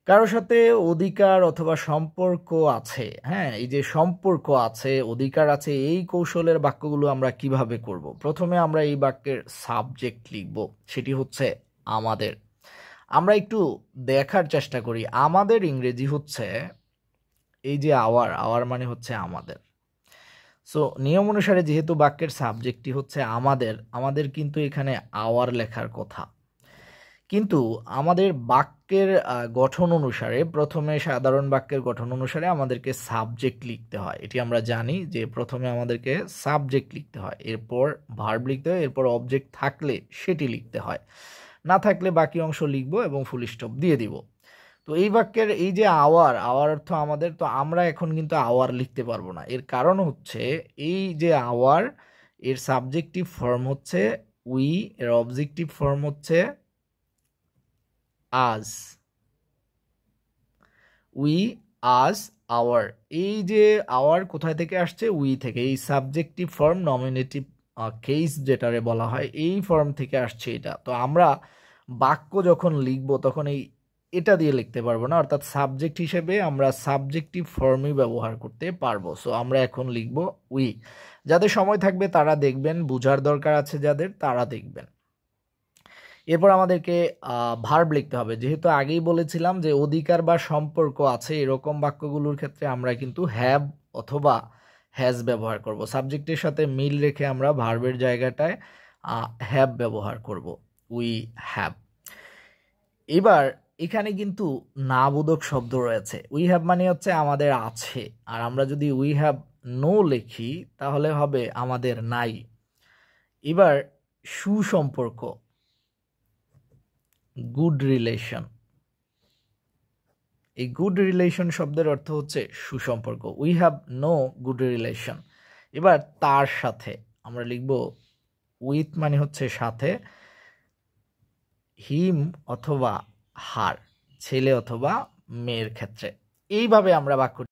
কারো সাথে অধিকার অথবা সম্পর্ক আছে, হ্যাঁ, এই যে সম্পর্ক আছে, অধিকার আছে, এই কৌশলের বাক্যগুলো আমরা কিভাবে করব? প্রথমে আমরা এই বাক্যের সাবজেক্ট লিখব, সেটি হচ্ছে আমাদের। আমরা একটু দেখার চেষ্টা করি। আমাদের ইংরেজি হচ্ছে এই যে আওয়ার, আওয়ার মানে হচ্ছে আমাদের। সো নিয়ম অনুসারে যেহেতু বাক্যের সাবজেক্টটি হচ্ছে আমাদের, আমাদের কিন্তু এখানে আওয়ার লেখার কথা। কিন্তু আমাদের বাক্যের গঠন অনুসারে, প্রথমে সাধারণ বাক্যের গঠন অনুসারে আমাদেরকে সাবজেক্ট লিখতে হয়। এটি আমরা জানি যে প্রথমে আমাদেরকে সাবজেক্ট লিখতে হয়, এরপর ভার্ব লিখতে হয়, এরপর অবজেক্ট থাকলে সেটি লিখতে হয়, না থাকলে বাকি অংশ লিখব এবং ফুল স্টপ দিয়ে দিব। তো এই বাক্যের এই যে আওয়ার, আওয়ার অর্থ আমাদের, তো আমরা এখন কিন্তু আওয়ার লিখতে পারবো না। এর কারণ হচ্ছে এই যে আওয়ার, এর সাবজেক্টিভ ফর্ম হচ্ছে উই, এর অবজেক্টিভ ফর্ম হচ্ছে আজ। উই, আজ, আওয়ার। এই যে আওয়ার কোথায় থেকে আসছে? উই থেকে। এই সাবজেক্টিভ ফর্ম নমিনেটিভ কেস যেটারে বলা হয়, এই ফর্ম থেকে আসছে এটা। তো আমরা বাক্য যখন লিখব তখন এটা দিয়ে লিখতে পারবো না, অর্থাৎ সাবজেক্ট হিসেবে আমরা সাবজেক্টিভ ফর্মই ব্যবহার করতে পারবো। সো আমরা এখন লিখব উই। যাদের সময় থাকবে তারা দেখবেন, বুঝার দরকার আছে যাদের, তারা দেখবেন। এরপর আমাদেরকে ভার্ব লিখতে হবে। যেহেতু আগেই বলেছিলাম যে অধিকার বা সম্পর্ক আছে, এরকম বাক্যগুলোর ক্ষেত্রে আমরা কিন্তু হ্যাভ অথবা হ্যাজ ব্যবহার করব। সাবজেক্টের সাথে মিল রেখে আমরা ভার্বের জায়গাটায় হ্যাভ ব্যবহার করব, উই হ্যাভ। এবার এখানে কিন্তু না বোধক শব্দ রয়েছে। উই হ্যাভ মানে হচ্ছে আমাদের আছে, আর আমরা যদি উই হ্যাভ নো লিখি তাহলে হবে আমাদের নাই। এবার সুসম্পর্ক, গুড রিলেশন। এই গুড রিলেশন শব্দের অর্থ হচ্ছে সুসম্পর্ক। We have no good relation. এবার তার সাথে আমরা লিখব উইথ মানে হচ্ছে সাথে, হিম অথবা হার, ছেলে অথবা মেয়ের ক্ষেত্রে। এইভাবে আমরা বাক্য